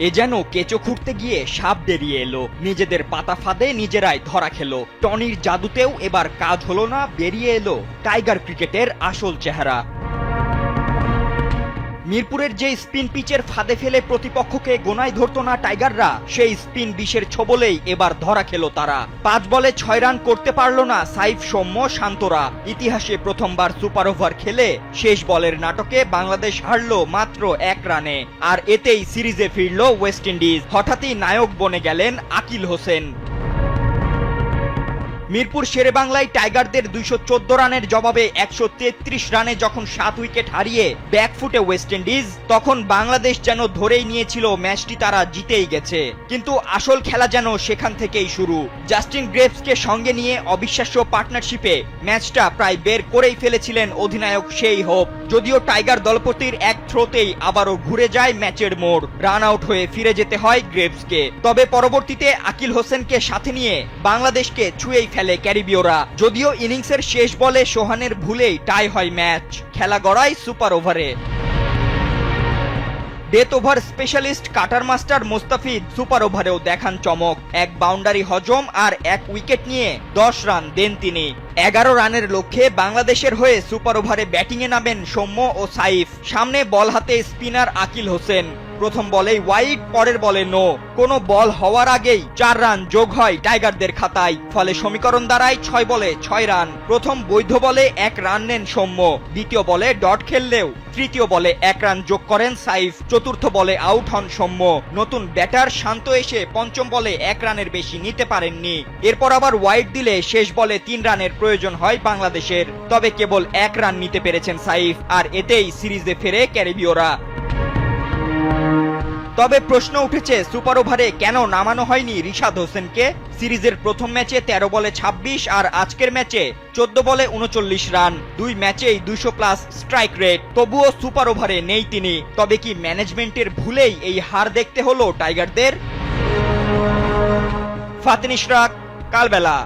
এ যেন কেঁচো খুঁড়তে গিয়ে সাপ বেরিয়ে এলো, নিজেদের পাতা ফাঁদে নিজেরাই ধরা খেলো। টনির জাদুতেও এবার কাজ হলো না, বেরিয়ে এলো টাইগার ক্রিকেটের আসল চেহারা। মিরপুরের যে স্পিন পিচের ফাঁদে ফেলে প্রতিপক্ষকে গোনায় ধরতো না টাইগাররা, সেই স্পিন বিষের ছোবলেই এবার ধরা খেলো তারা। 5 বলে 6 রান করতে পারল না সাইফ, সৌম্য, শান্তরা। ইতিহাসে প্রথমবার সুপার ওভার খেলে শেষ বলের নাটকে বাংলাদেশ হারল মাত্র 1 রানে, আর এতেই সিরিজে ফিরল ওয়েস্ট ইন্ডিজ। হঠাৎই নায়ক বনে গেলেন আকিল হোসেন। মিরপুর শেরেবাংলায় টাইগারদের 214 রানের জবাবে 133 রানে যখন 7 উইকেট হারিয়ে ব্যাকফুটে ওয়েস্ট ইন্ডিজ, তখন বাংলাদেশ যেন ধরেই নিয়েছিল ম্যাচটি তারা জিতেই গেছে। কিন্তু আসল খেলা যেন সেখান থেকেই শুরু। জাস্টিন গ্রেভসকে সঙ্গে নিয়ে অবিশ্বাস্য পার্টনারশিপে ম্যাচটা প্রায় বের করেই ফেলেছিলেন অধিনায়ক সেই হোপ। যদিও টাইগার দলপতির এক থ্রোতেই আবারও ঘুরে যায় ম্যাচের মোড়, রান আউট হয়ে ফিরে যেতে হয় গ্রেভসকে। তবে পরবর্তীতে আকিল হোসেনকে সাথে নিয়ে বাংলাদেশকে ছুঁয়েই ফেলে ক্যারিবীয়রা। যদিও ইনিংসের শেষ বলে সোহানের ভুলেই টাই হয় ম্যাচ। খেলা গড়ায় সুপার ওভারে। Death over specialist cutter master Mustafiz super ওভারেও দেখান চমক। 1 বাউন্ডারি হজম আর 1 উইকেট নিয়ে 10 রান দেন তিনি। 11 রানের লক্ষ্যে বাংলাদেশের হয়ে সুপার ওভারে ব্যাটিংয়ে নামেন সৌম্য ও সাইফ। সামনে বল হাতে স্পিনার আকিল হোসেন। প্রথম বলেই ওয়াইড, পরের বলে নো। কোনো বল হওয়ার আগেই 4 রান যোগ হয় টাইগারদের খাতায়। ফলে সমীকরণ দাঁড়ায় 6 বলে 6 রান। প্রথম বৈধ বলে 1 রান নেন সৌম্য, দ্বিতীয় বলে ডট খেললেও তৃতীয় বলে 1 রান যোগ করেন সাইফ। চতুর্থ বলে আউট হন সৌম্য। নতুন ব্যাটার শান্ত এসে পঞ্চম বলে 1 রানের বেশি নিতে পারেননি। এরপর আবার ওয়াইড দিলে শেষ বলে 3 রানের প্রয়োজন হয় বাংলাদেশের। তবে কেবল 1 রান নিতে পেরেছেন সাইফ, আর এতেই সিরিজে ফেরে ক্যারিবীয়রা। তবে প্রশ্ন উঠেছে সুপার ওভারে কেন নামানো হয়নি রিশাদ হোসেনকে। সিরিজের প্রথম ম্যাচে 13 বলে 26 আর আজকের ম্যাচে 14 বলে 39 রান, 2 ম্যাচেই 200+ স্ট্রাইক রেট। তবুও সুপার ওভারে নেই তিনি। তবে কি ম্যানেজমেন্টের ভুলেই এই হার দেখতে হলো টাইগারদের? ফাতিন ইশরাক, কালবেলা।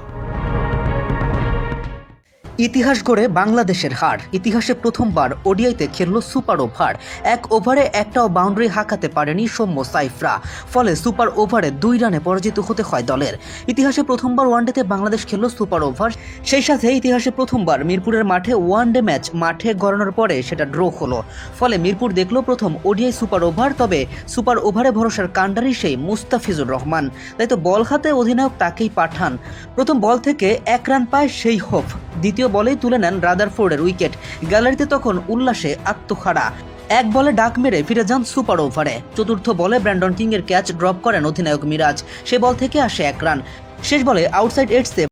ইতিহাস গড়ে বাংলাদেশের হার। ইতিহাসে প্রথমবার ওডিআইতে খেলল সুপার ওভার। 1 ওভারে একটাও বাউন্ডারি হাঁকাতে পারেনি সৌম্য সাইফরা। ফলে সুপার ওভারে 2 রানে পরাজিত হতে হয় দলের। ইতিহাসে প্রথমবার ওয়ানডেতে বাংলাদেশ খেলল সুপার ওভার। সেই সাথে ইতিহাসে প্রথমবার মিরপুরের মাঠে ওয়ানডে ম্যাচ মাঠে গড়ানোর পরে সেটা ড্র হলো। ফলে মিরপুর দেখল প্রথম ওডিআই সুপার ওভার। তবে সুপার ওভারে ভরসার কাণ্ডারি সেই মুস্তাফিজুর রহমান। তাই তো বল হাতে অধিনায়ক তাকেই পাঠান। প্রথম বল থেকে 1 রান পায় সেই হোপ। দ্বিতীয় বলেই তুলে নেন রাদারফোর্ডের উইকেট। গ্যালারিতে তখন উল্লাসে আত্মখাড়া। 1 বলে ডাক মেরে ফিরে যান সুপার ওভারে। চতুর্থ বলে ব্র্যান্ডন কিং এর ক্যাচ ড্রপ করেন অধিনায়ক মিরাজ। সে বল থেকে আসে 1 রান। শেষ বলে আউটসাইড এডসে